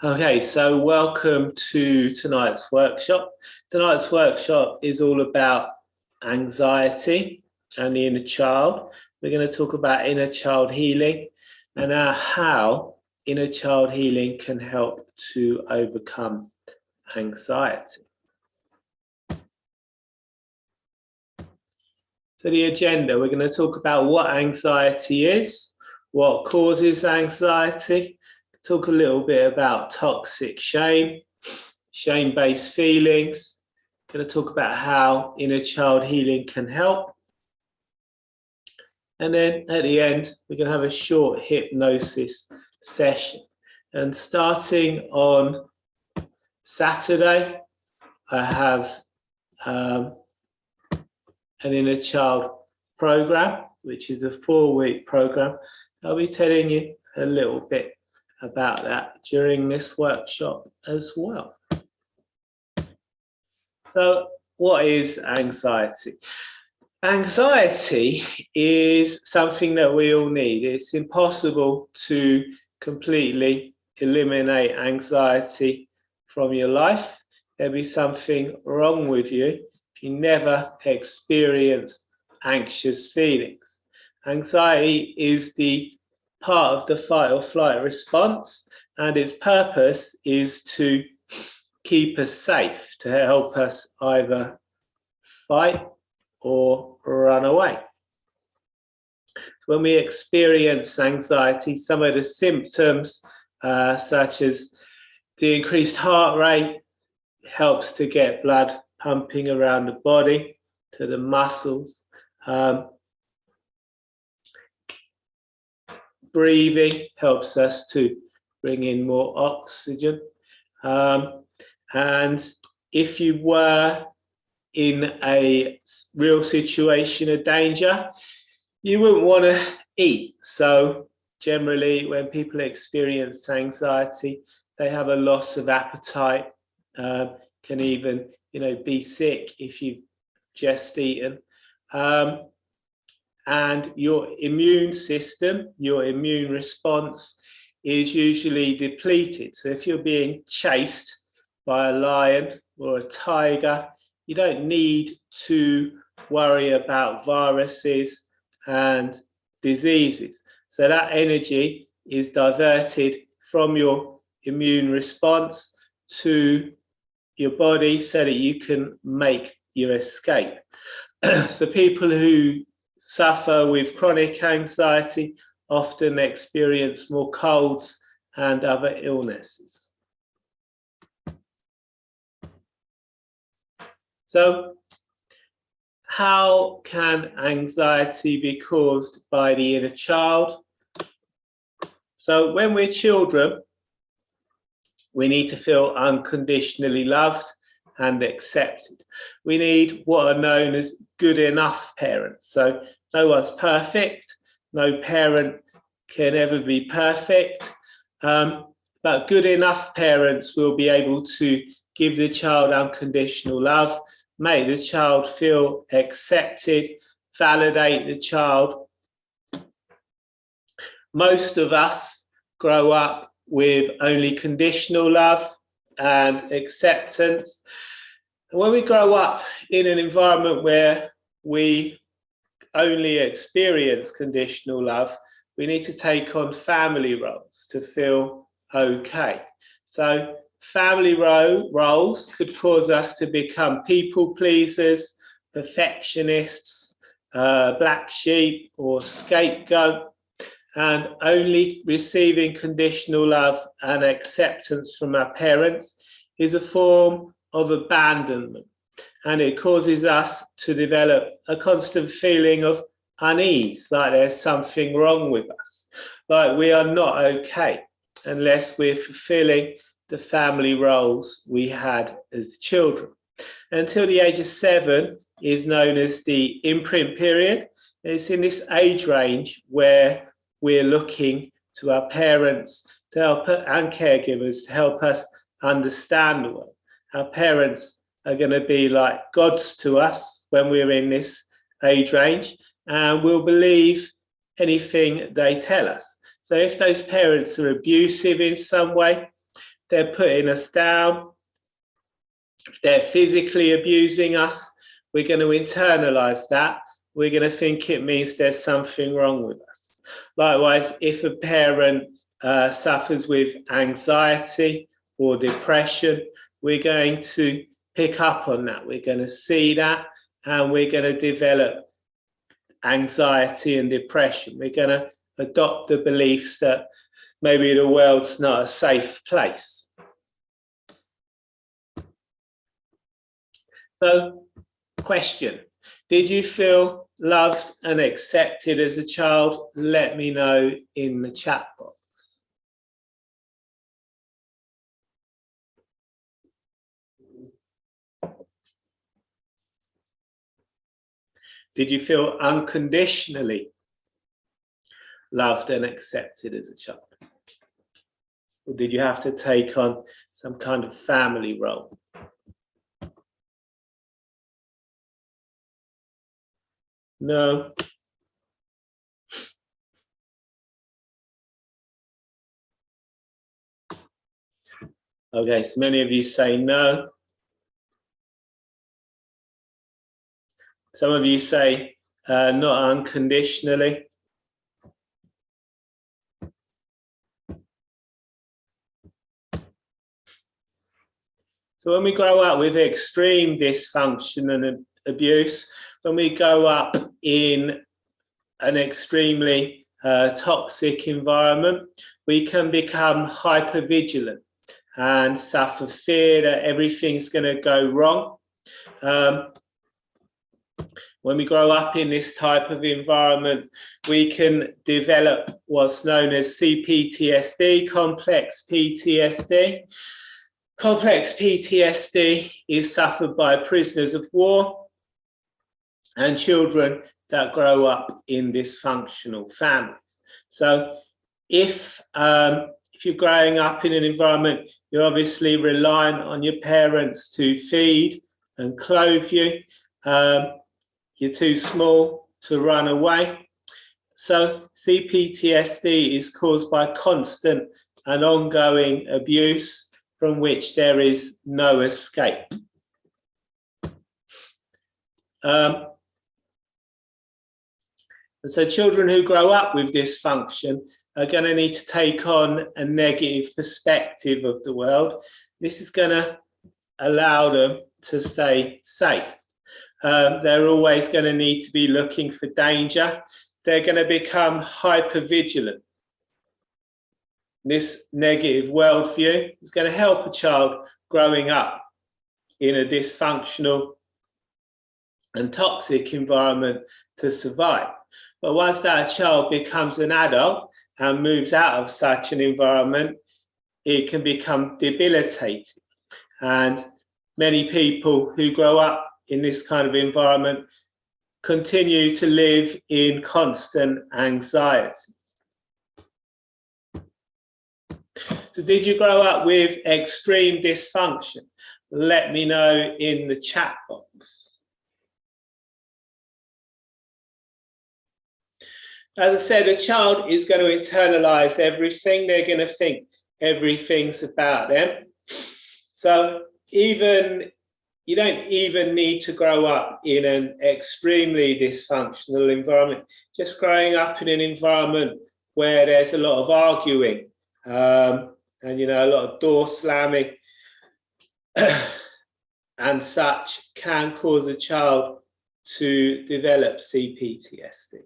Okay, so welcome to tonight's workshop. Tonight's workshop is all about anxiety and the inner child. We're going to talk about inner child healing and how inner child healing can help to overcome anxiety. So the agenda, we're going to talk about what anxiety is, what causes anxiety, talk a little bit about toxic shame, shame-based feelings. Going to talk about how inner child healing can help. And then at the end, we're going to have a short hypnosis session. And starting on Saturday, I have an inner child program, which is a 4-week program. I'll be telling you a little bit about that during this workshop as well. So what is anxiety? Anxiety is something that we all need. It's impossible to completely eliminate anxiety from your life. There'll be something wrong with you if you never experience anxious feelings. Anxiety is the part of the fight or flight response, and its purpose is to keep us safe, to help us either fight or run away. So when we experience anxiety, some of the symptoms, such as the increased heart rate, helps to get blood pumping around the body, to the muscles. Breathing helps us to bring in more oxygen. And if you were in a real situation of danger, you wouldn't want to eat. So generally, when people experience anxiety, they have a loss of appetite, can even, be sick if you've just eaten. And your immune system, your immune response is usually depleted. So if you're being chased by a lion or a tiger, you don't need to worry about viruses and diseases. So that energy is diverted from your immune response to your body so that you can make your escape. So people who suffer with chronic anxiety often experience more colds and other illnesses. So how can anxiety be caused by the inner child? So when we're children, we need to feel unconditionally loved and accepted. We need what are known as good enough parents. So no one's perfect. No parent can ever be perfect. But good enough parents will be able to give the child unconditional love, make the child feel accepted, validate the child. Most of us grow up with only conditional love and acceptance. And when we grow up in an environment where we only experience conditional love, we need to take on family roles to feel okay. So family roles could cause us to become people pleasers, perfectionists, black sheep or scapegoat. And only receiving conditional love and acceptance from our parents is a form of abandonment. And it causes us to develop a constant feeling of unease, like there's something wrong with us, like we are not okay unless we're fulfilling the family roles we had as children. Until the age of 7 is known as the imprint period. It's in this age range where we're looking to our parents to help, and caregivers to help us understand the world. Our parents are going to be like gods to us when we're in this age range, and we'll believe anything they tell us. So if those parents are abusive in some way, they're putting us down, if they're physically abusing us, we're going to internalize that. We're going to think it means there's something wrong with us. Likewise, if a parent suffers with anxiety or depression, we're going to pick up on that. We're going to see that, and we're going to develop anxiety and depression. We're going to adopt the beliefs that maybe the world's not a safe place. So, question: did you feel loved and accepted as a child? Let me know in the chat box. Did you feel unconditionally loved and accepted as a child? Or did you have to take on some kind of family role? No. Okay, so many of you say no. Some of you say not unconditionally. So when we grow up with extreme dysfunction and abuse, when we grow up in an extremely toxic environment, we can become hypervigilant and suffer fear that everything's going to go wrong. When we grow up in this type of environment, we can develop what's known as CPTSD, complex PTSD. Complex PTSD is suffered by prisoners of war and children that grow up in dysfunctional families. So if you're growing up in an environment, you're obviously reliant on your parents to feed and clothe you. You're too small to run away. So CPTSD is caused by constant and ongoing abuse from which there is no escape. And so children who grow up with dysfunction are going to need to take on a negative perspective of the world. This is going to allow them to stay safe. They're always going to need to be looking for danger. They're going to become hypervigilant. This negative worldview is going to help a child growing up in a dysfunctional and toxic environment to survive. But once that child becomes an adult and moves out of such an environment, it can become debilitating. And many people who grow up in this kind of environment continue to live in constant anxiety. So did you grow up with extreme dysfunction? Let me know in the chat box. As I said, a child is going to internalize everything. They're going to think everything's about them. So you don't even need to grow up in an extremely dysfunctional environment. Just growing up in an environment where there's a lot of arguing and a lot of door slamming and such can cause a child to develop CPTSD.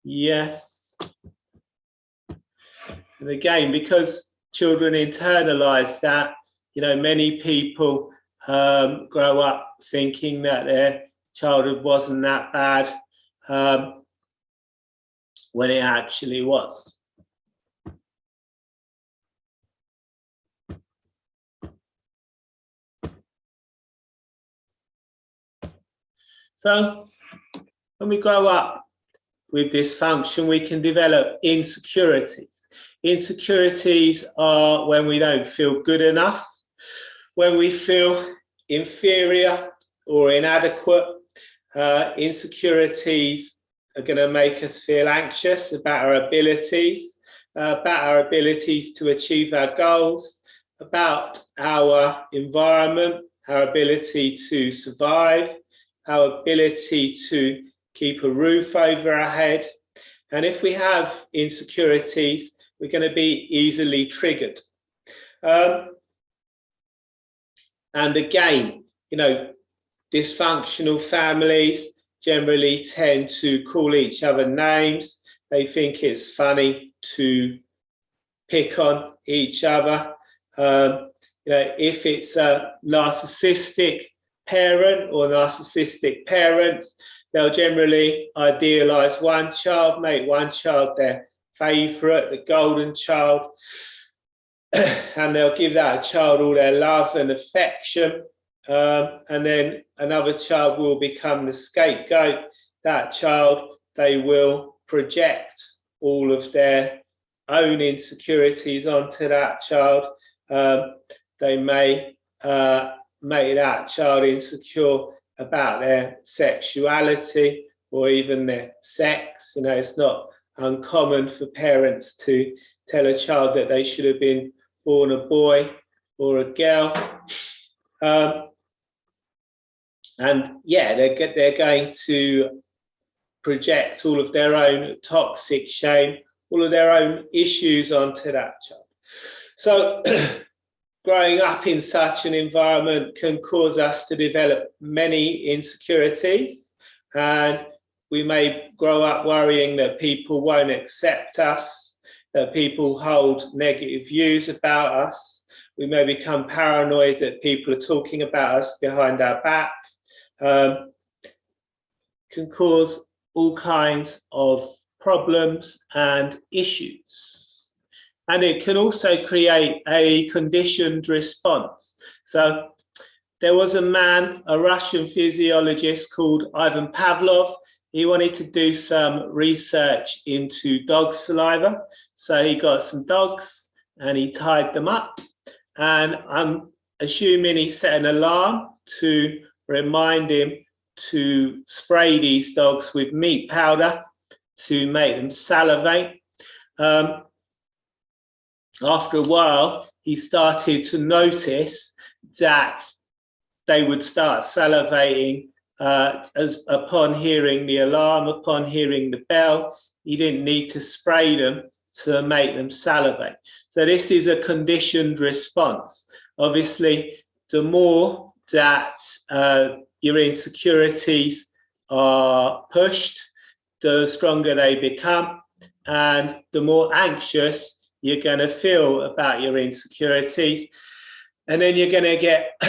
Yes. And again, because children internalize that, many people grow up thinking that their childhood wasn't that bad when it actually was. So when we grow up with dysfunction, we can develop insecurities. Insecurities are when we don't feel good enough, when we feel inferior or inadequate, Insecurities are going to make us feel anxious about our abilities to achieve our goals, about our environment, our ability to survive, our ability to keep a roof over our head. And if we have insecurities, we're going to be easily triggered. And again, you know, dysfunctional families generally tend to call each other names. They think it's funny to pick on each other. You know, if it's a narcissistic parent or narcissistic parents, they'll generally idealize one child, make one child their favorite, the golden child, and they'll give that child all their love and affection. And then another child will become the scapegoat. That child, they will project all of their own insecurities onto that child. They may make that child insecure about their sexuality or even their sex. You know, it's not uncommon for parents to tell a child that they should have been born a boy or a girl. And yeah, they're going to project all of their own toxic shame, all of their own issues onto that child. So growing up in such an environment can cause us to develop many insecurities, and we may grow up worrying that people won't accept us, that people hold negative views about us. We may become paranoid that people are talking about us behind our back. Can cause all kinds of problems and issues. And it can also create a conditioned response. So there was a man, a Russian physiologist called Ivan Pavlov. He wanted to do some research into dog saliva. So he got some dogs and he tied them up. And I'm assuming he set an alarm to remind him to spray these dogs with meat powder to make them salivate. After a while, he started to notice that they would start salivating upon hearing the alarm, upon hearing the bell. He didn't need to spray them to make them salivate. So this is a conditioned response. Obviously, the more that your insecurities are pushed, the stronger they become, and the more anxious you're going to feel about your insecurities. And then you're going to get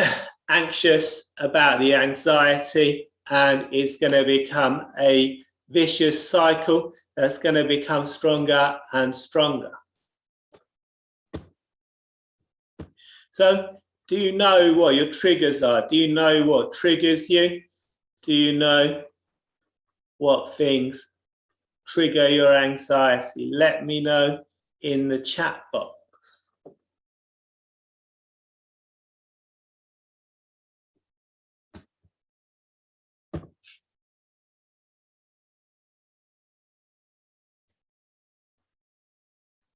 anxious about the anxiety, and it's going to become a vicious cycle that's going to become stronger and stronger. So, do you know what your triggers are? Do you know what triggers you? Do you know what things trigger your anxiety? Let me know in the chat box.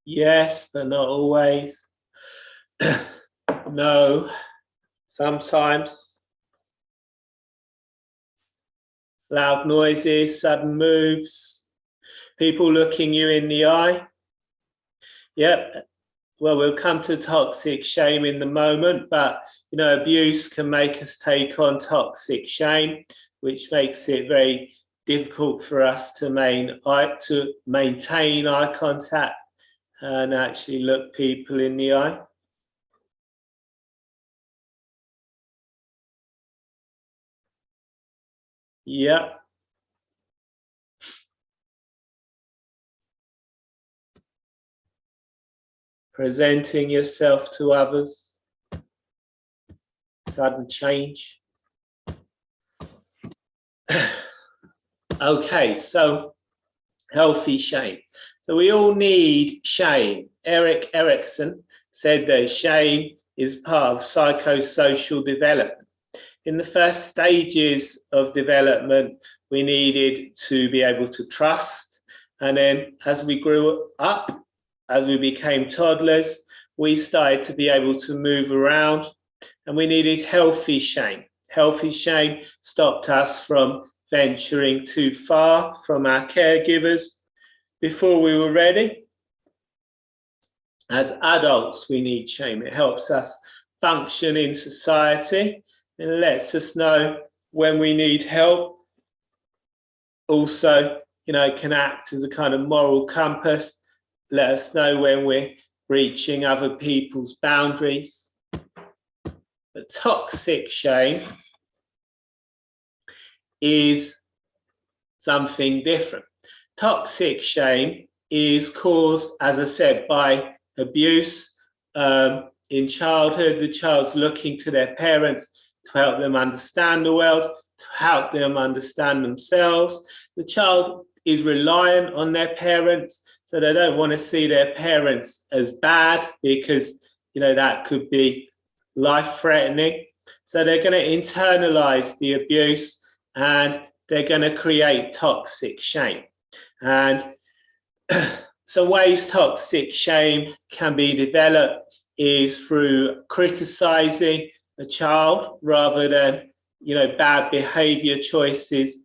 Yes, but not always. No, sometimes. Loud noises, sudden moves, people looking you in the eye. Yep. Well, we'll come to toxic shame in the moment, but you know, abuse can make us take on toxic shame, which makes it very difficult for us to maintain eye contact and actually look people in the eye. Yep. Presenting yourself to others, sudden change. Okay, so healthy shame. So we all need shame. Erik Erikson said that shame is part of psychosocial development. in the first stages of development, we needed to be able to trust. And then as we grew up, as we became toddlers, we started to be able to move around, and we needed healthy shame. Healthy shame stopped us from venturing too far from our caregivers before we were ready. As adults, we need shame. It helps us function in society and lets us know when we need help. Also, can act as a kind of moral compass, let us know when we're reaching other people's boundaries. But toxic shame is something different. Toxic shame is caused, as I said, by abuse. In childhood, the child's looking to their parents to help them understand the world, to help them understand themselves. The child is reliant on their parents, so they don't want to see their parents as bad because, that could be life-threatening. So they're going to internalize the abuse and they're going to create toxic shame. And so ways toxic shame can be developed is through criticizing a child rather than, bad behavior choices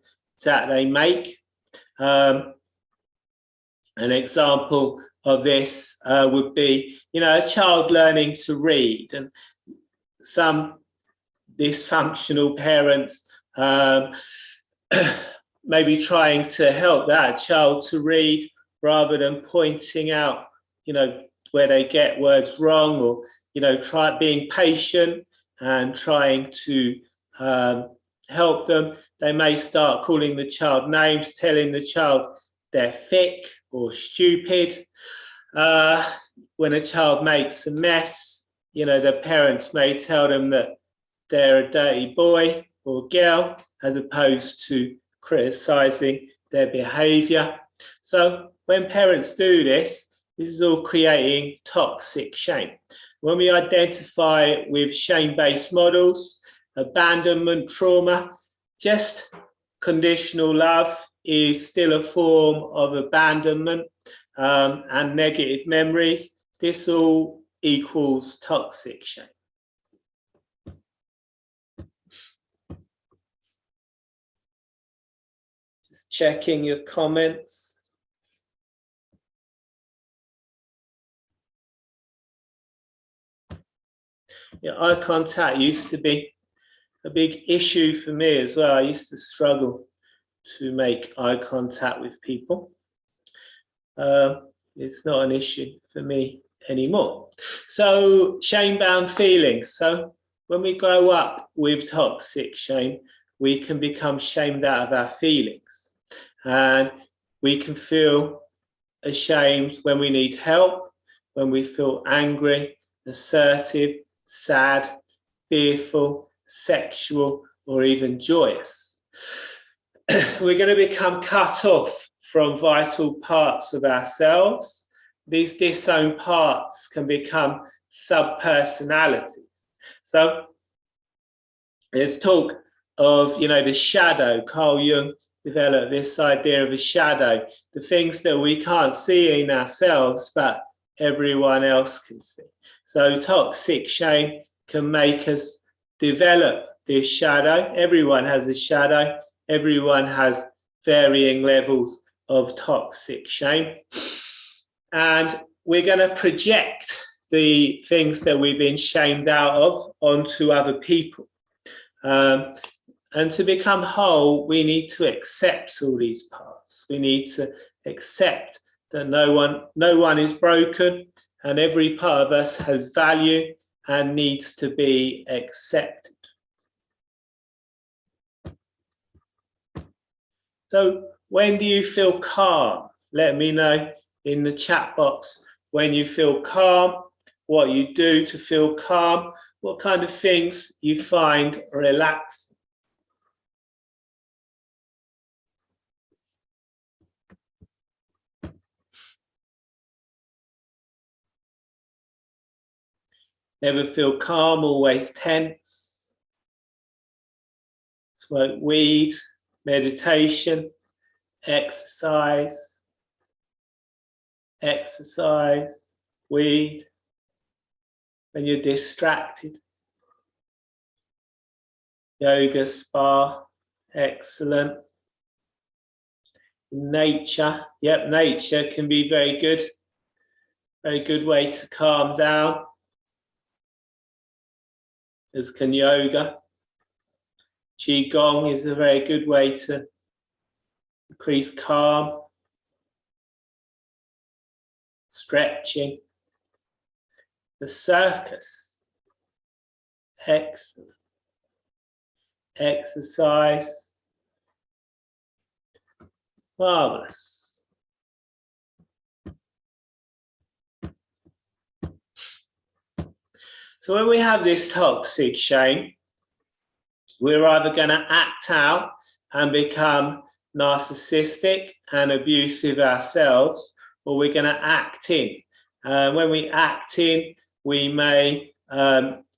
that they make. An example of this would be, a child learning to read, and some dysfunctional parents maybe trying to help that child to read rather than pointing out, where they get words wrong, or, try being patient and trying to help them. They may start calling the child names, telling the child they're thick or stupid. When a child makes a mess, the parents may tell them that they're a dirty boy or girl, as opposed to criticizing their behavior. So when parents do this, this is all creating toxic shame. When we identify with shame-based models, abandonment trauma, just conditional love is still a form of abandonment, and negative memories. This all equals toxic shame. Just checking your comments. Yeah, eye contact used to be a big issue for me as well. I used to struggle to make eye contact with people. It's not an issue for me anymore. So shame-bound feelings. So when we grow up with toxic shame, we can become shamed out of our feelings, and we can feel ashamed when we need help, when we feel angry, assertive, sad, fearful, sexual, or even joyous. We're going to become cut off from vital parts of ourselves. These disowned parts can become sub-personalities. So there's talk of, the shadow. Carl Jung developed this idea of a shadow, the things that we can't see in ourselves, but everyone else can see. So toxic shame can make us develop this shadow. Everyone has a shadow. Everyone has varying levels of toxic shame. And we're going to project the things that we've been shamed out of onto other people. And to become whole, we need to accept all these parts. We need to accept that no one is broken, and every part of us has value and needs to be accepted. So when do you feel calm? Let me know in the chat box when you feel calm, what you do to feel calm, what kind of things you find relaxing. Never feel calm, always tense. smoke weed, meditation, exercise, weed, when you're distracted, yoga, spa, excellent. Nature, yep, nature can be very good way to calm down, as can yoga. Qigong is a very good way to increase calm. Stretching. The circus, excellent. Exercise, marvelous. So when we have this toxic shame, we're either going to act out and become narcissistic and abusive ourselves, or we're going to act in. When we act in, we may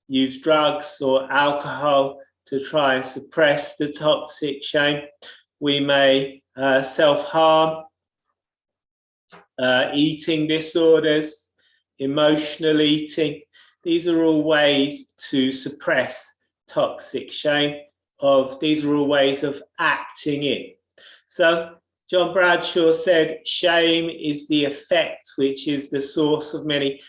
use drugs or alcohol to try and suppress the toxic shame. We may self-harm, eating disorders, emotional eating. These are all ways to suppress toxic shame. These are all ways of acting in. So John Bradshaw said, shame is the effect which is the source of many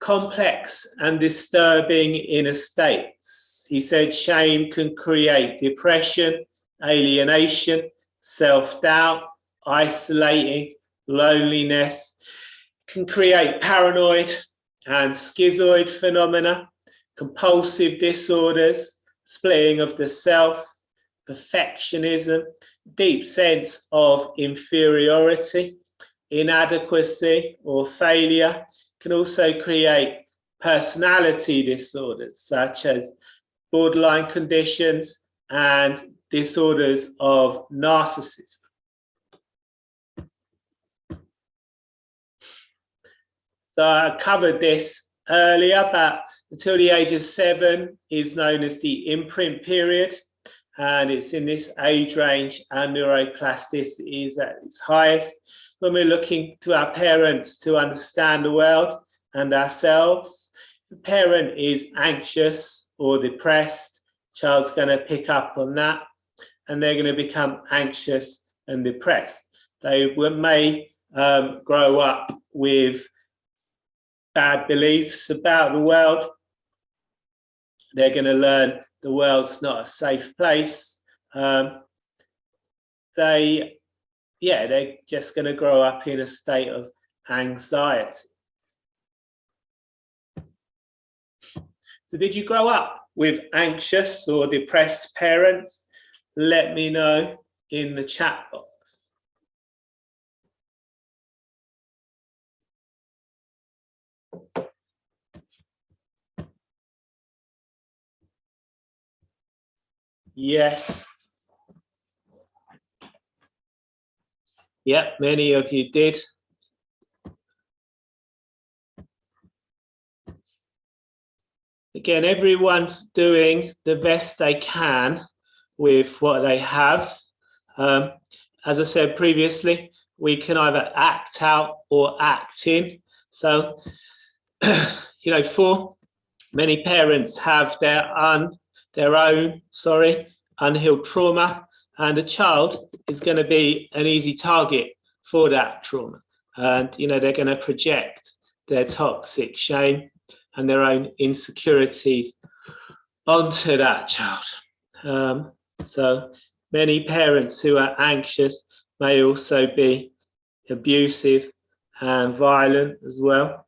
complex and disturbing inner states. He said shame can create depression, alienation, self-doubt, isolating, loneliness, can create paranoid and schizoid phenomena, compulsive disorders, splitting of the self, perfectionism, deep sense of inferiority, inadequacy or failure, can also create personality disorders such as borderline conditions and disorders of narcissism. So I covered this earlier, but until the age of 7 is known as the imprint period. And it's in this age range and neuroplasticity is at its highest. When we're looking to our parents to understand the world and ourselves, if the parent is anxious or depressed, child's going to pick up on that and they're going to become anxious and depressed. They may grow up with bad beliefs about the world. They're going to learn the world's not a safe place. They're just going to grow up in a state of anxiety. So did you grow up with anxious or depressed parents? Let me know in the chat box. Yes. Yep, many of you did. Again, everyone's doing the best they can with what they have. As I said previously, we can either act out or act in. So, for many parents have their own unhealed trauma, and a child is going to be an easy target for that trauma. And, they're going to project their toxic shame and their own insecurities onto that child. So many parents who are anxious may also be abusive and violent as well.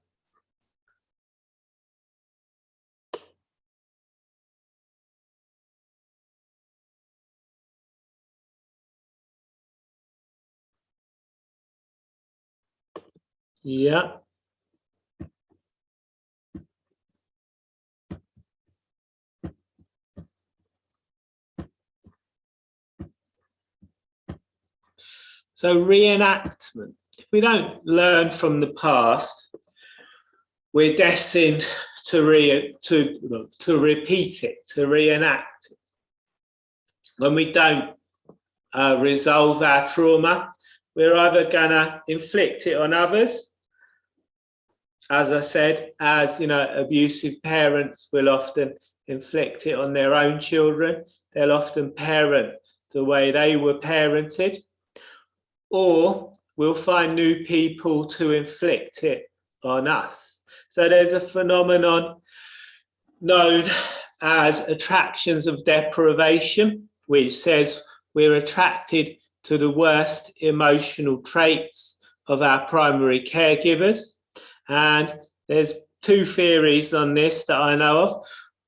Yeah. So reenactment. If we don't learn from the past, we're destined to repeat it, to reenact it. when we don't resolve our trauma, we're either going to inflict it on others. As I said, as you know, abusive parents will often inflict it on their own children. They'll often parent the way they were parented, or we'll find new people to inflict it on us. So there's a phenomenon known as attractions of deprivation, which says we're attracted to the worst emotional traits of our primary caregivers. And there's two theories on this that I know of.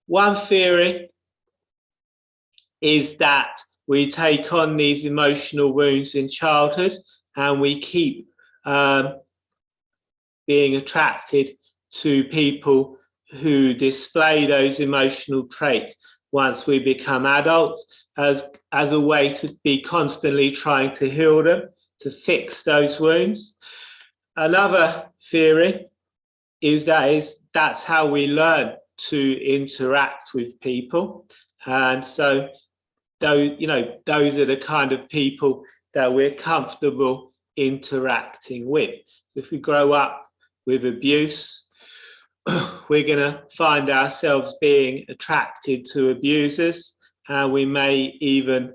One theory is that we take on these emotional wounds in childhood and we keep being attracted to people who display those emotional traits once we become adults, as a way to be constantly trying to heal them, to fix those wounds. Another theory is that's how we learn to interact with people. And so those are the kind of people that we're comfortable interacting with. If we grow up with abuse, we're going to find ourselves being attracted to abusers, and we may even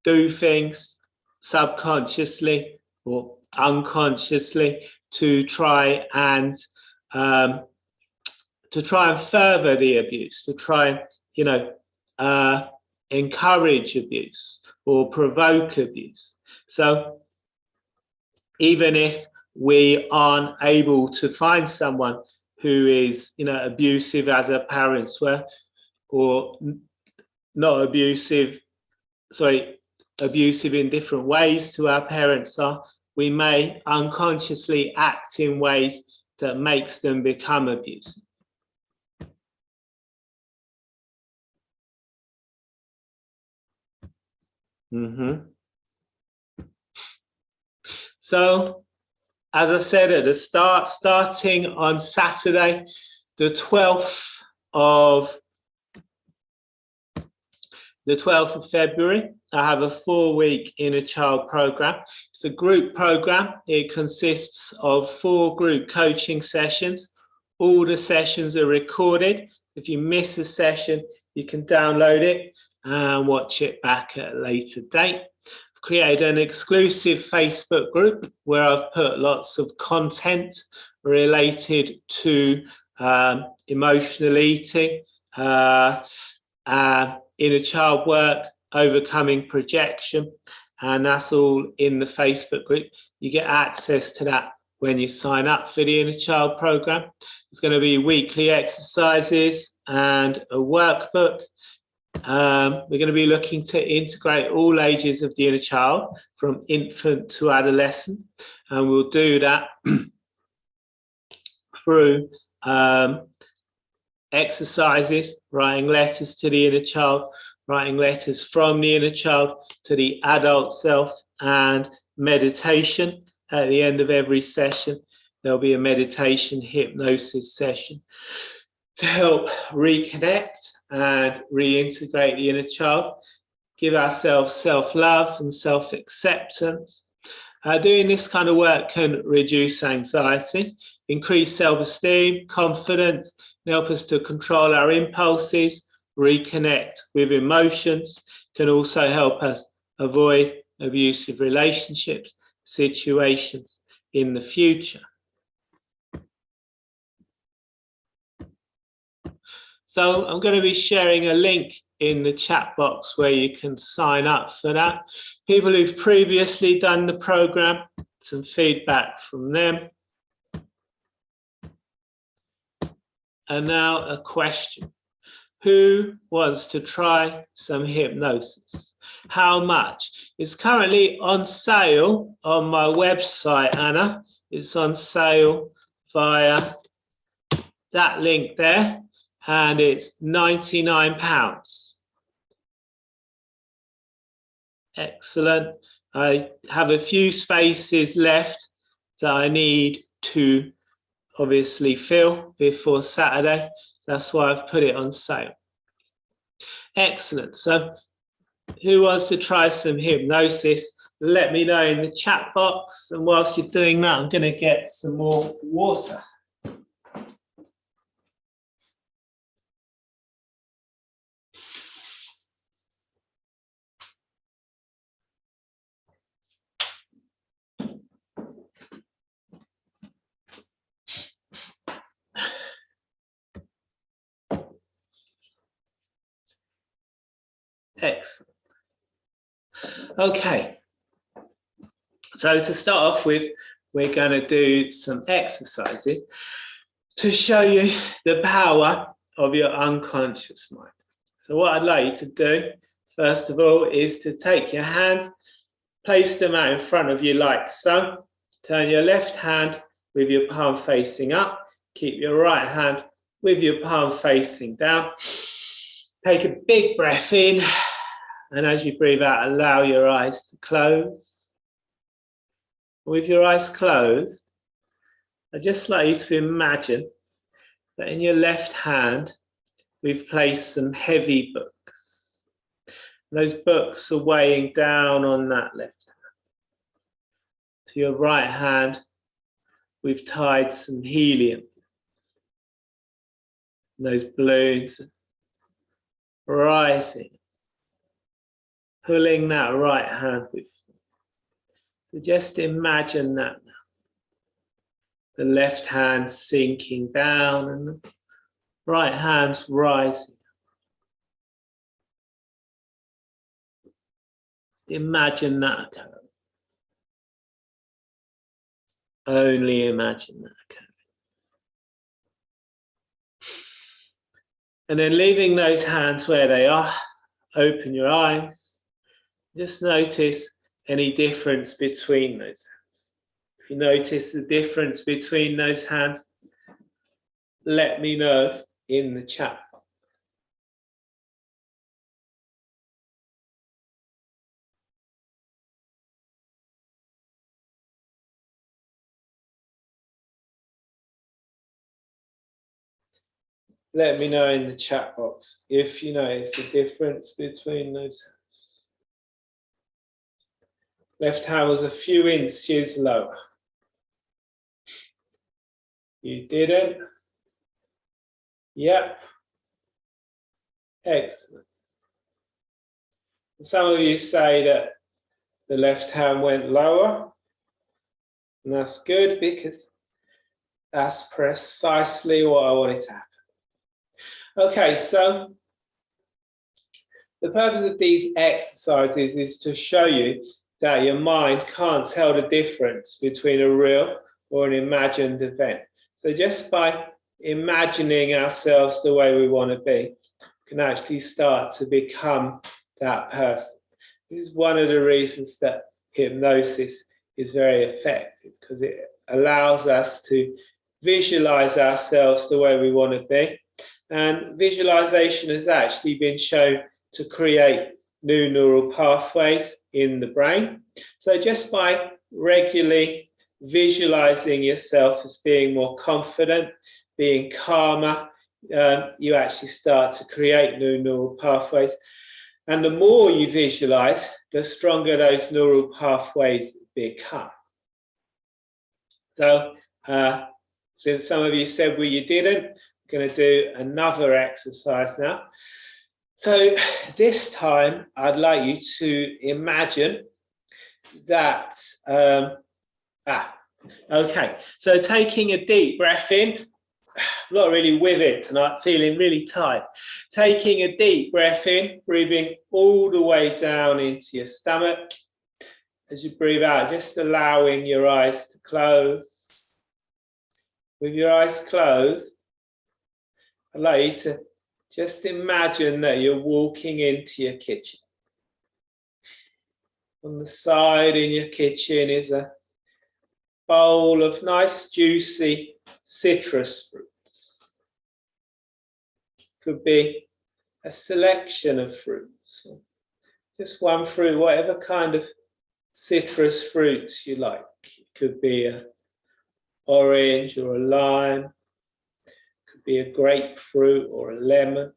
do things subconsciously or unconsciously to try and further the abuse, to try and encourage abuse or provoke abuse. So even if we aren't able to find someone who is abusive as our parents were, or not abusive, abusive in different ways to our parents are, we may unconsciously act in ways that makes them become abusive. So, as I said at the start, starting on Saturday, the 12th of February, I have a 4-week inner child program. It's a group program. It consists of 4 group coaching sessions. All the sessions are recorded. If you miss a session, you can download it and watch it back at a later date. I've created an exclusive Facebook group where I've put lots of content related to emotional eating, inner child work, overcoming projection, and that's all in the Facebook group. You get access to that when you sign up for the inner child program. There's going to be weekly exercises and a workbook. We're going to be looking to integrate all ages of the inner child, from infant to adolescent, and we'll do that through exercises, writing letters to the inner child, writing letters from the inner child to the adult self, and meditation. At the end of every session, there'll be a meditation hypnosis session to help reconnect and reintegrate the inner child, give ourselves self-love and self-acceptance. Doing this kind of work can reduce anxiety, increase self-esteem, confidence, and help us to control our impulses, reconnect with emotions, can also help us avoid abusive relationships, situations in the future. So I'm going to be sharing a link in the chat box where you can sign up for that. People who've previously done the program, some feedback from them. And now a question. Who wants to try some hypnosis? How much? It's currently on sale on my website, Anna. It's on sale via that link there, and it's £99. Excellent. I have a few spaces left that I need to obviously fill before Saturday. That's why I've put it on sale. Excellent. So who wants to try some hypnosis? Let me know in the chat box. And whilst you're doing that, I'm going to get some more water. Excellent. Okay. So to start off with, we're going to do some exercises to show you the power of your unconscious mind. So what I'd like you to do, first of all, is to take your hands, place them out in front of you like so. Turn your left hand with your palm facing up. Keep your right hand with your palm facing down. Take a big breath in. And as you breathe out, allow your eyes to close. With your eyes closed, I'd just like you to imagine that in your left hand, we've placed some heavy books. Those books are weighing down on that left hand. To your right hand, we've tied some helium. And those balloons are rising, pulling that right hand with you. So just imagine that now. The left hand sinking down and the right hand's rising. Imagine that occurring. Only imagine that occurring. And then leaving those hands where they are, open your eyes. Just notice any difference between those hands. If you notice the difference between those hands, let me know in the chat. Let me know in the chat box if you notice the difference between those hands. Left hand was a few inches lower. You didn't? Yep. Excellent. Some of you say that the left hand went lower. And that's good because that's precisely what I wanted to happen. Okay, so the purpose of these exercises is to show you that your mind can't tell the difference between a real or an imagined event. So just by imagining ourselves the way we want to be, we can actually start to become that person. This is one of the reasons that hypnosis is very effective, because it allows us to visualize ourselves the way we want to be. And visualization has actually been shown to create new neural pathways in the brain. So just by regularly visualizing yourself as being more confident, being calmer, you actually start to create new neural pathways. And the more you visualize, the stronger those neural pathways become. So since some of you said, well, you didn't, I'm going to do another exercise now. So this time, I'd like you to imagine that, okay, so taking a deep breath in, I'm not really with it tonight, feeling really tired. Taking a deep breath in, breathing all the way down into your stomach. As you breathe out, just allowing your eyes to close. With your eyes closed, I'd like you to just imagine that you're walking into your kitchen. On the side in your kitchen is a bowl of nice, juicy citrus fruits. Could be a selection of fruits. Just one fruit, whatever kind of citrus fruits you like. It could be an orange or a lime. It could be a grapefruit or a lemon.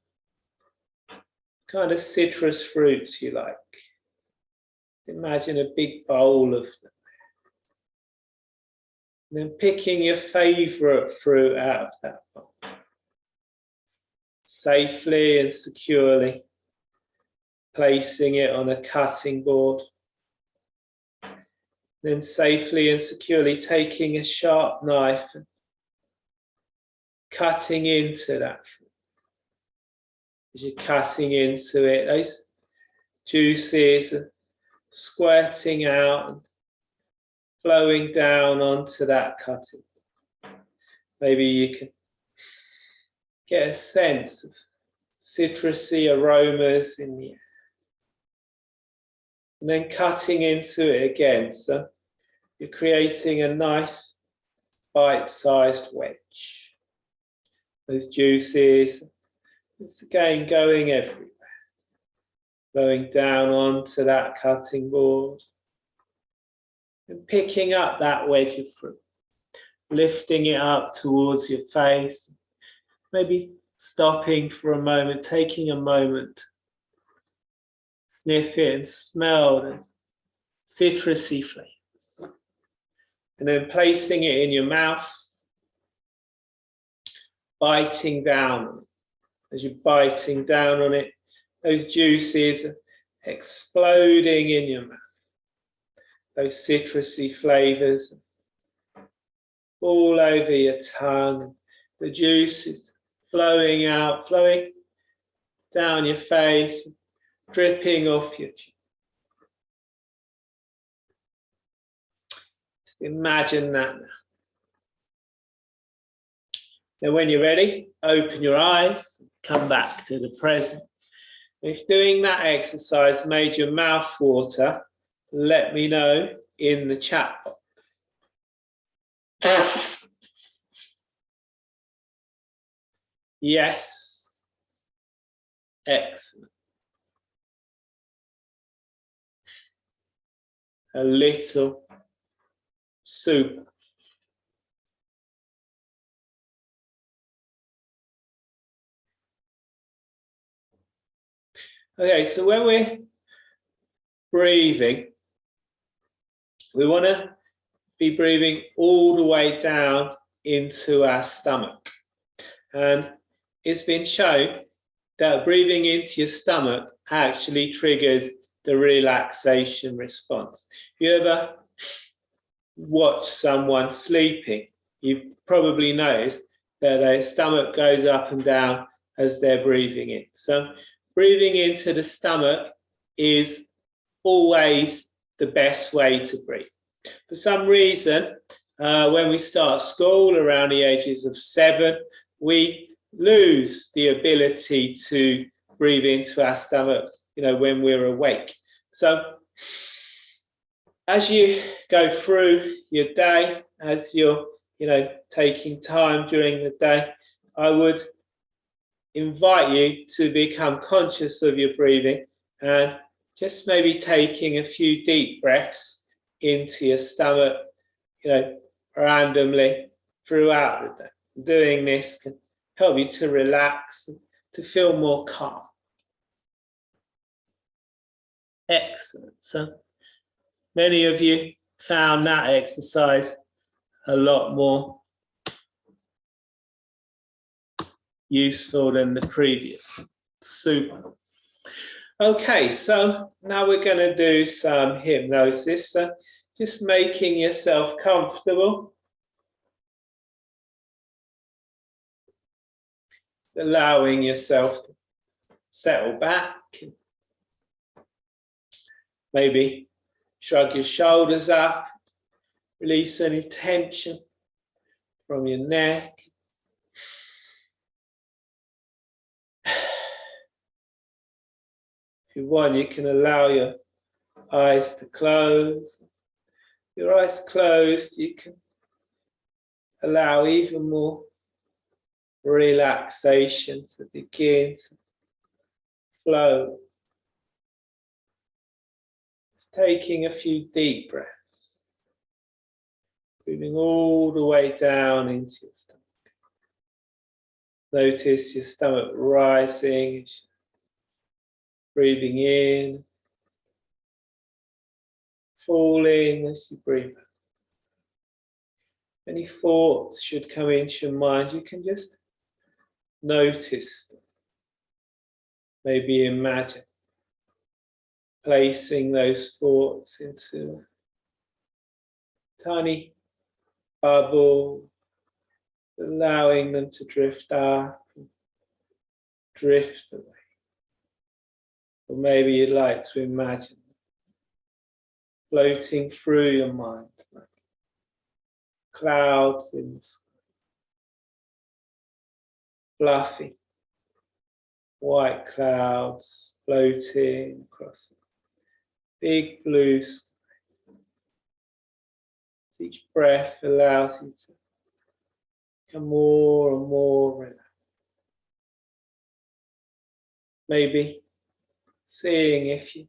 It kind of citrus fruits you like. Imagine a big bowl of them. And then picking your favourite fruit out of that bowl. Safely and securely placing it on a cutting board. Then safely and securely taking a sharp knife and cutting into that fruit. As you're cutting into it, those juices are squirting out and flowing down onto that cutting. Maybe you can get a sense of citrusy aromas in the air. And then cutting into it again. So you're creating a nice bite-sized wedge. Those juices, it's again going everywhere. Flowing down onto that cutting board. And picking up that wedge of fruit. Lifting it up towards your face. Maybe stopping for a moment, taking a moment. Sniff it and smell the citrusy flavors. And then placing it in your mouth. Biting down on it. As you're biting down on it, those juices are exploding in your mouth. Those citrusy flavors all over your tongue. The juice is flowing out, flowing down your face, dripping off your cheek. Just imagine that now. Now when you're ready, open your eyes, come back to the present. If doing that exercise made your mouth water, let me know in the chat box. Yes. Excellent. A little. Super. Okay, so when we're breathing, we want to be breathing all the way down into our stomach. And it's been shown that breathing into your stomach actually triggers the relaxation response. If you ever watch someone sleeping, you've probably noticed that their stomach goes up and down as they're breathing in. So breathing into the stomach is always the best way to breathe. For some reason, when we start school around the ages of 7, we lose the ability to breathe into our stomach, when we're awake. So as you go through your day, as you're, taking time during the day, I would invite you to become conscious of your breathing and just maybe taking a few deep breaths into your stomach, randomly throughout the day. Doing this can help you to relax and to feel more calm. Excellent. So many of you found that exercise a lot more useful than the previous. Super. Okay, so now we're going to do some hypnosis. So just making yourself comfortable. Allowing yourself to settle back. Maybe shrug your shoulders up. Release any tension from your neck. If you want, you can allow your eyes to close. Your eyes closed, you can allow even more relaxation to begin to flow. Just taking a few deep breaths. Moving all the way down into your stomach. Notice your stomach rising. Breathing in, falling as you breathe out. Any thoughts should come into your mind, you can just notice them. Maybe imagine placing those thoughts into a tiny bubble, allowing them to drift up and drift away. Or maybe you'd like to imagine floating through your mind like clouds in the sky. Fluffy white clouds floating across a big blue sky. Each breath allows you to become more and more relaxed. Maybe seeing if you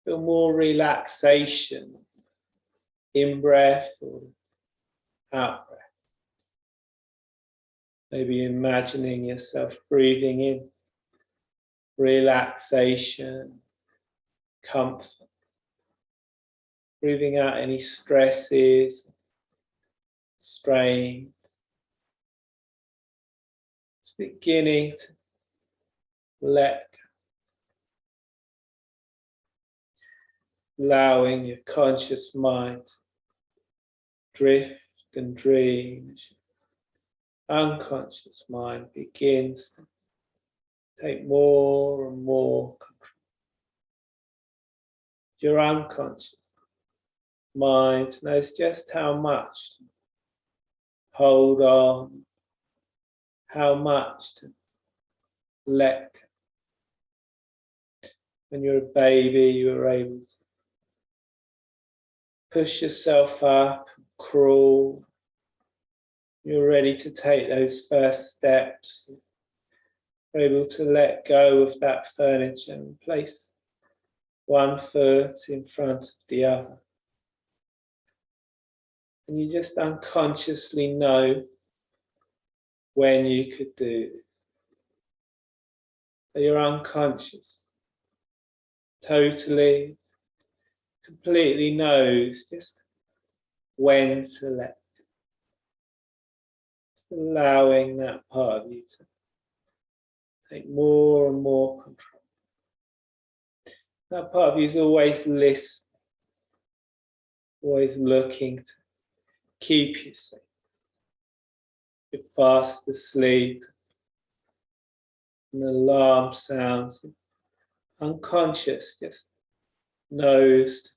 feel more relaxation in breath or out breath. Maybe imagining yourself breathing in relaxation, comfort. Breathing out any stresses, strain. It's beginning to let go. Allowing your conscious mind to drift and dream as your unconscious mind begins to take more and more control. Your unconscious mind knows just how much to hold on, how much to let go. When you're a baby, you were able to push yourself up, crawl. You're ready to take those first steps. You're able to let go of that furniture and place one foot in front of the other. And you just unconsciously know when you could do this. So you're unconscious, totally, completely knows just when to let go. Just allowing that part of you to take more and more control. That part of you is always listening, always looking to keep you safe. You're fast asleep, and the alarm sounds, unconscious just knows to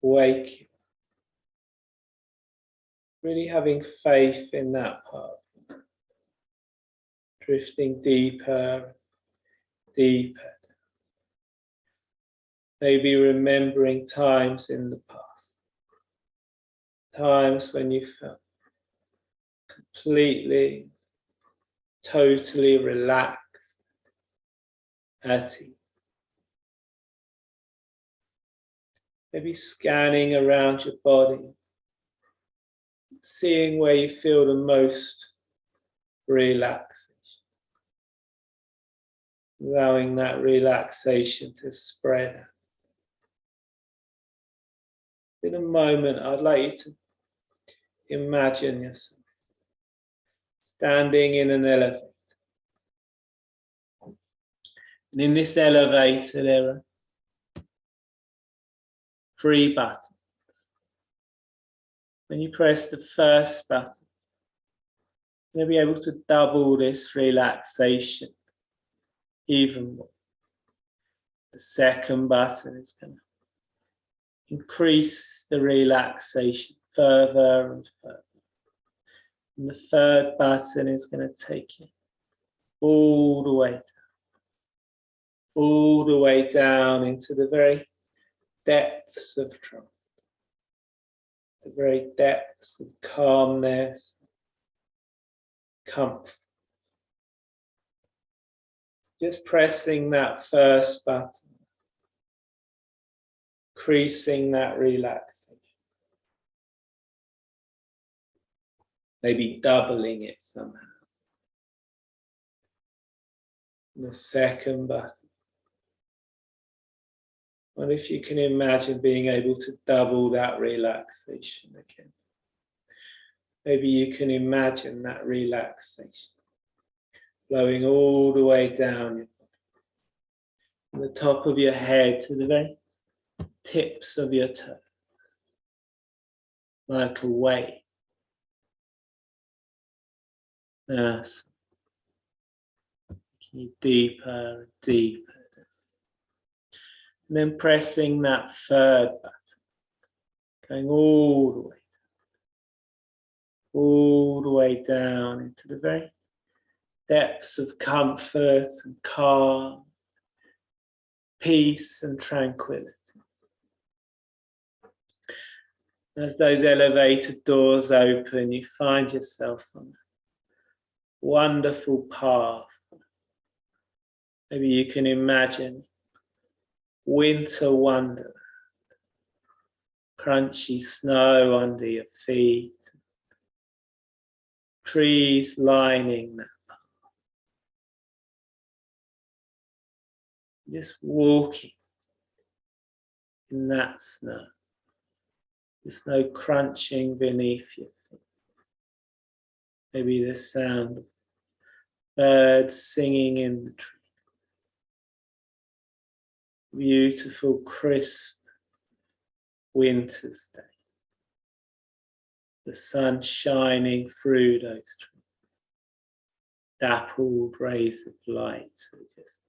wake you. Really having faith in that part. Drifting deeper, deeper. Maybe remembering times in the past. Times when you felt completely, totally relaxed, at ease. Maybe scanning around your body, seeing where you feel the most relaxation. Allowing that relaxation to spread out. In a moment, I'd like you to imagine yourself standing in an elevator. And in this elevator, there are 3 buttons. When you press the first button, you'll be able to double this relaxation even more. The second button is going to increase the relaxation further and further. And the third button is going to take you all the way down into the very depths of trance, the very depths of calmness, comfort. Just pressing that first button, increasing that relaxation. Maybe doubling it somehow. And the second button, What if you can imagine being able to double that relaxation again? Maybe you can imagine that relaxation flowing all the way down your body, from the top of your head to the very tips of your toes, like a wave. Yes. Deeper and deeper. And then pressing that third button, going all the way down into the very depths of comfort and calm, peace and tranquility. As those elevator doors open, you find yourself on a wonderful path. Maybe you can imagine winter wonderland, crunchy snow under your feet, trees lining that path. Just walking in that snow. The snow crunching beneath your feet. Maybe the sound of birds singing in the tree. Beautiful, crisp winter's day. The sun shining through those trees. Dappled rays of light are just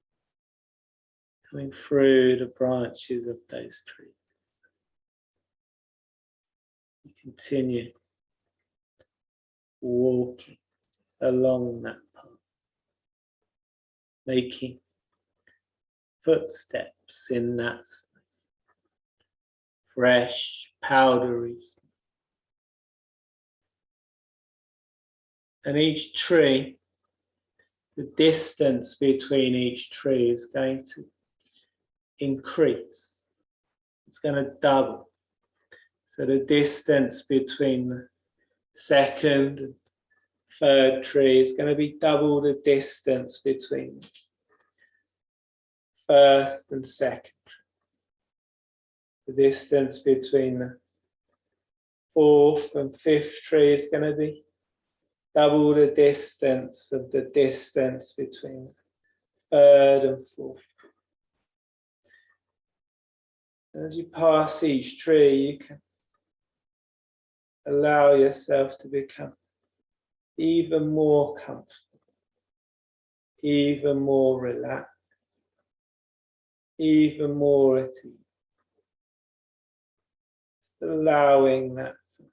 coming through the branches of those trees. You continue walking along that path, making footsteps in that snow. Fresh, powdery snow. And each tree, the distance between each tree is going to increase. It's going to double. So the distance between the second and third tree is going to be double the distance between the first and second tree. The distance between the fourth and fifth tree is going to be double the distance of the distance between the third and fourth. As you pass each tree, you can allow yourself to become even more comfortable, even more relaxed, even more at ease. Just allowing that to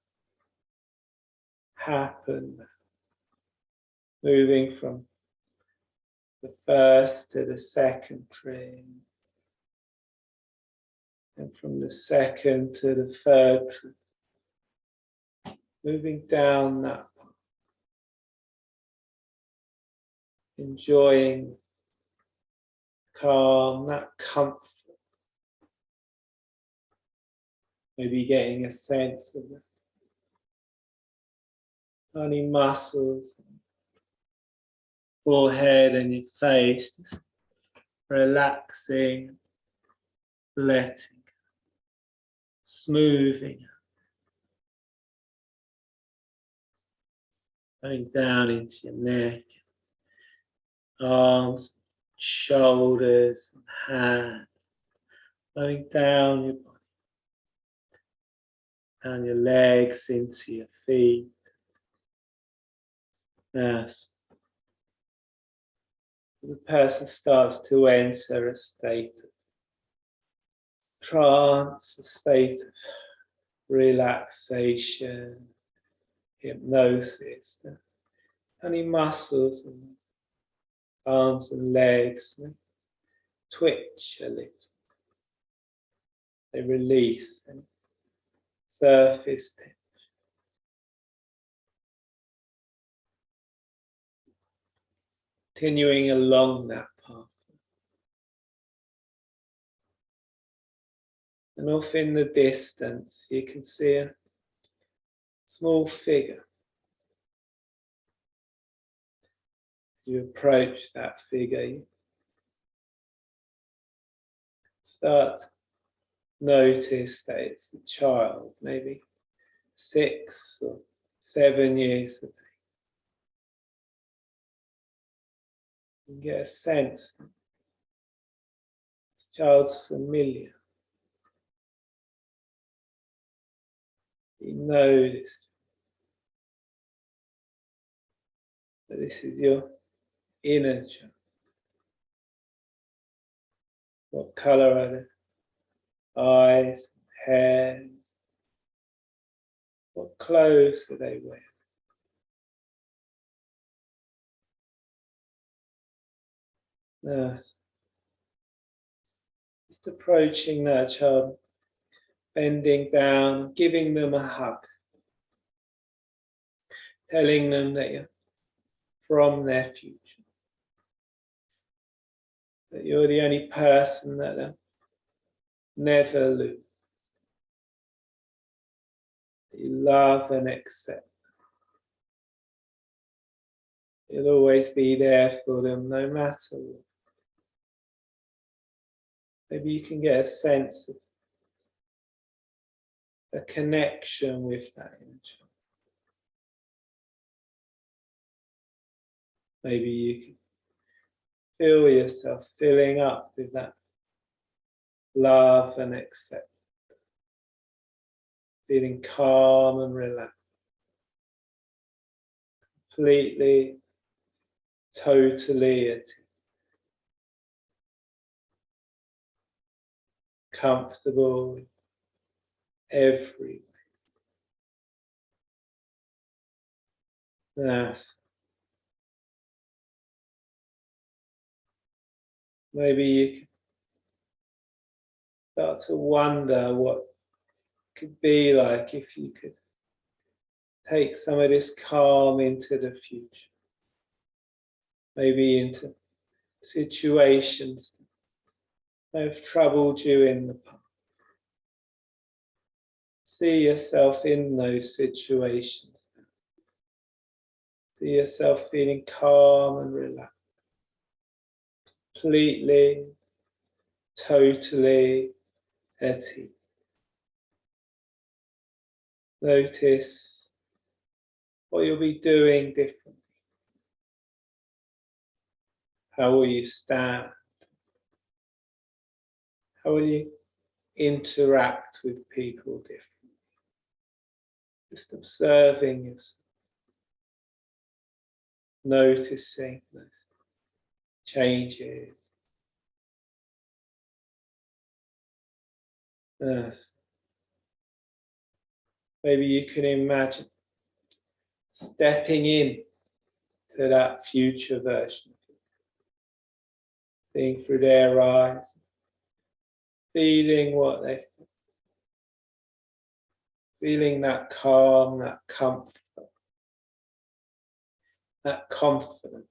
happen, moving from the first to the second tree, and from the second to the third tree, moving down that path, enjoying calm, that comfort, maybe getting a sense of the tiny muscles, forehead and your face, just relaxing, letting, smoothing, going down into your neck, arms, shoulders, and hands, going down your body, down your legs into your feet. Yes. The person starts to enter a state of trance, a state of relaxation, hypnosis. Any muscles and arms and legs twitch a little. They release and surface tension. Continuing along that path. And off in the distance, you can see a small figure. You approach that figure, you start notice that it's a child, maybe 6 or 7 years of age. You get a sense that this child's familiar. You know this, that this is your inner child. What colour are their eyes, hair? What clothes do they wear? Nurse. Just approaching that child, bending down, giving them a hug, telling them that you're from their future, that you're the only person that they'll never lose, that you love and accept. You'll always be there for them, no matter what. Maybe you can get a sense of a connection with that inner child. Maybe you can feel yourself filling up with that love and acceptance, feeling calm and relaxed, completely, totally at ease, comfortable in every way. Yes. Maybe you can start to wonder what it could be like if you could take some of this calm into the future. Maybe into situations that have troubled you in the past. See yourself in those situations. See yourself feeling calm and relaxed. Completely, totally at ease. Notice what you'll be doing differently. How will you stand? How will you interact with people differently? Just observing yourself. Noticing those changes. Yes. Maybe you can imagine stepping in to that future version of you, seeing through their eyes, feeling what they feel, feeling that calm, that comfort, that confidence.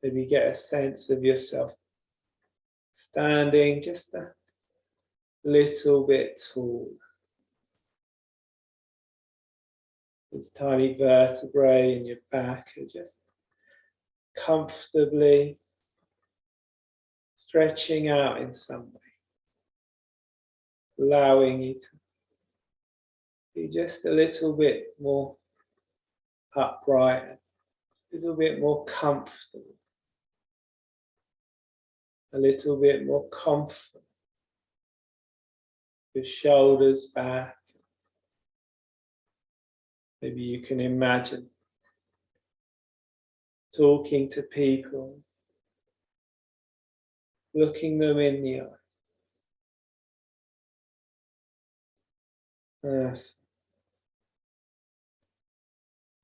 Maybe get a sense of yourself standing just a little bit tall. These tiny vertebrae in your back are just comfortably stretching out in some way, allowing you to be just a little bit more upright, a little bit more comfortable, a little bit more confident. Your shoulders back. Maybe you can imagine talking to people, looking them in the eye. Yes.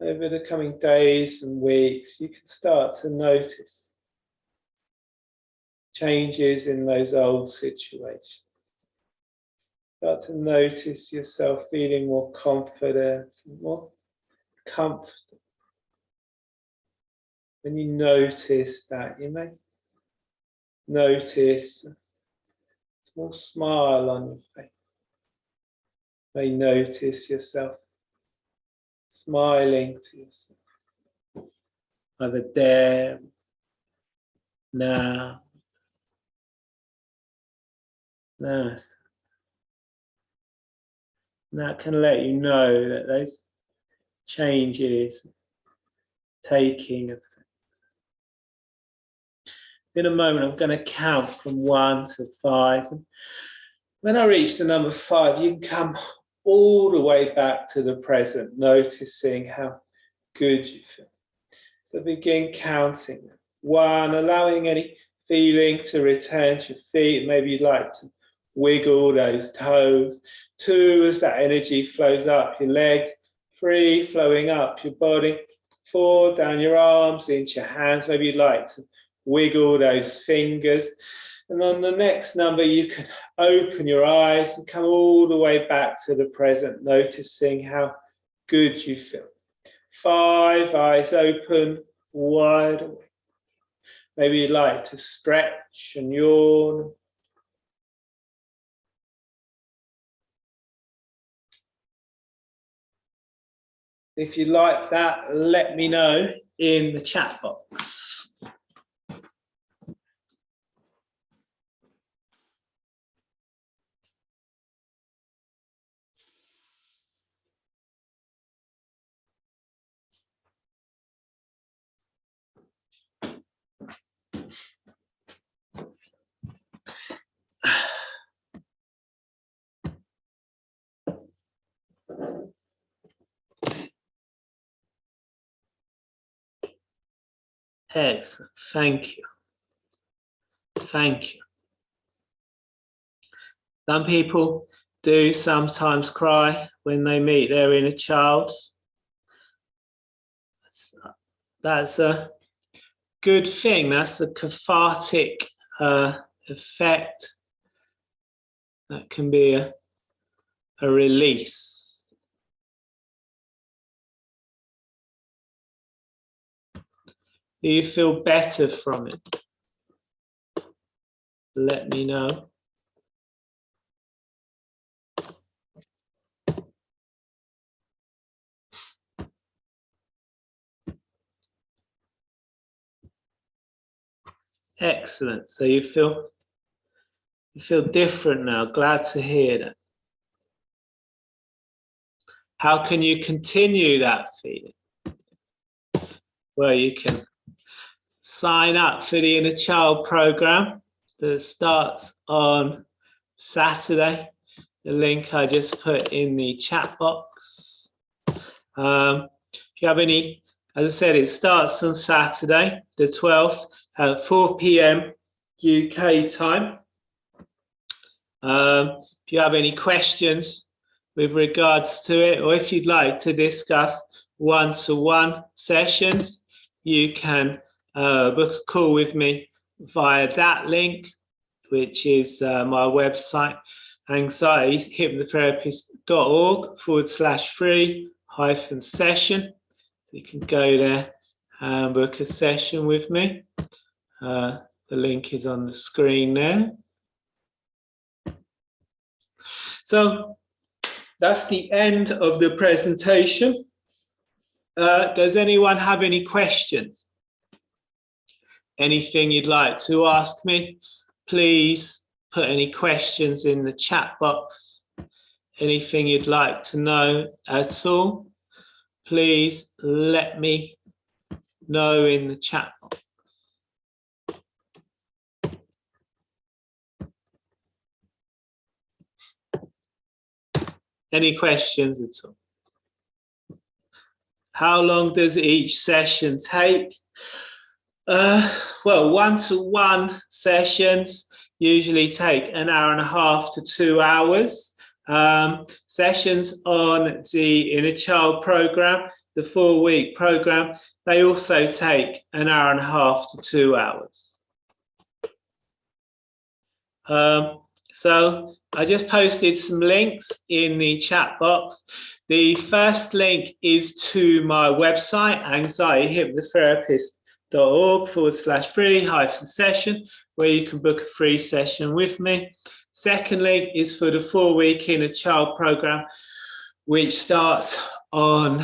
Over the coming days and weeks, you can start to notice changes in those old situations. Start to notice yourself feeling more confident and more comfortable. When you notice that, you may notice a small smile on your face. You may notice yourself smiling to yourself. Either there, now, Nice. And that can let you know that those changes taking effect. In a moment, I'm going to count from 1 to 5. When I reach the number 5, you can come all the way back to the present, noticing how good you feel. So begin counting. 1, allowing any feeling to return to your feet. Maybe you'd like to wiggle those toes. 2, as that energy flows up your legs. 3, flowing up your body. 4, down your arms, into your hands. Maybe you'd like to wiggle those fingers. And on the next number, you can open your eyes and come all the way back to the present, noticing how good you feel. 5, eyes open, wide awake. Maybe you'd like to stretch and yawn. If you like that, let me know in the chat box. Excellent. Thank you. Thank you. Some people do sometimes cry when they meet their inner child. That's a good thing. That's a cathartic effect. That can be a release. Do you feel better from it? Let me know. Excellent. So you feel different now. Glad to hear that. How can you continue that feeling? Well, you can sign up for the Inner Child program that starts on Saturday. The link I just put in the chat box. If you have any, as I said, it starts on Saturday, the 12th, at 4 p.m. UK time. If you have any questions with regards to it, or if you'd like to discuss one-to-one sessions, you can book a call with me via that link, which is my website, anxietyhypnotherapist.org/free-session. You can go there and book a session with me. The link is on the screen there. So that's the end of the presentation. Does anyone have any questions? Anything you'd like to ask me? Please put any questions in the chat box. Anything you'd like to know at all? Please let me know in the chat box. Any questions at all? How long does each session take? Well, one-to-one sessions usually take an hour and a half to 2 hours. Sessions on the Inner Child program, the 4-week program, they also take an hour and a half to 2 hours. So I just posted some links in the chat box. The first link is to my website, anxietyhypnotherapist.org/free-session, where you can book a free session with me. Second link is for the 4-week Inner Child program, which starts on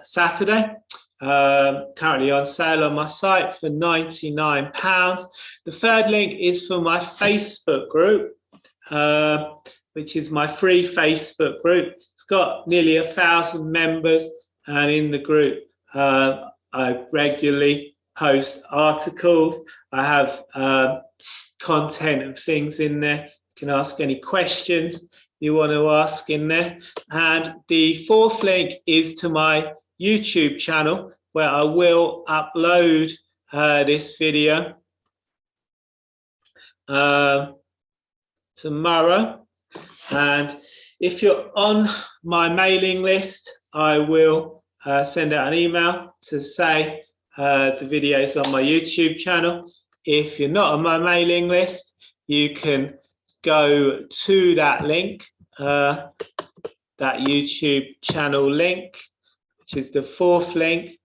Saturday. Currently on sale on my site for £99. The third link is for my Facebook group, which is my free Facebook group. It's got nearly 1,000 members, and in the group, I regularly post articles. I have content and things in there. You can ask any questions you want to ask in there. And the fourth link is to my YouTube channel, where I will upload this video tomorrow. And if you're on my mailing list, I will send out an email to say the video is on my YouTube channel. If you're not on my mailing list, you can go to that link, that YouTube channel link, which is the fourth link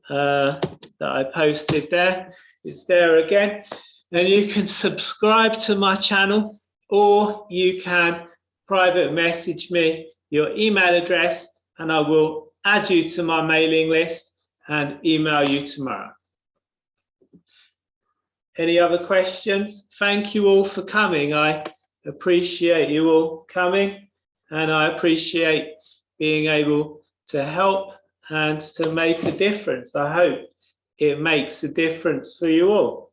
that I posted there. It's there again. And you can subscribe to my channel, or you can private message me your email address, and I will add you to my mailing list and email you tomorrow. Any other questions? Thank you all for coming. I appreciate you all coming, and I appreciate being able to help and to make a difference. I hope it makes a difference for you all.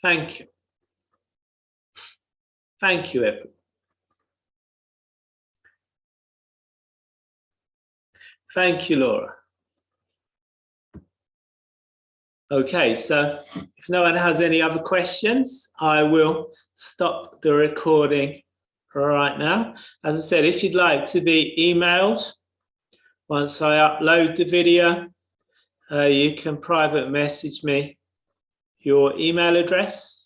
Thank you. Thank you, everyone. Thank you, Laura. Okay, so if no one has any other questions, I will stop the recording right now. As I said, if you'd like to be emailed once I upload the video, you can private message me your email address,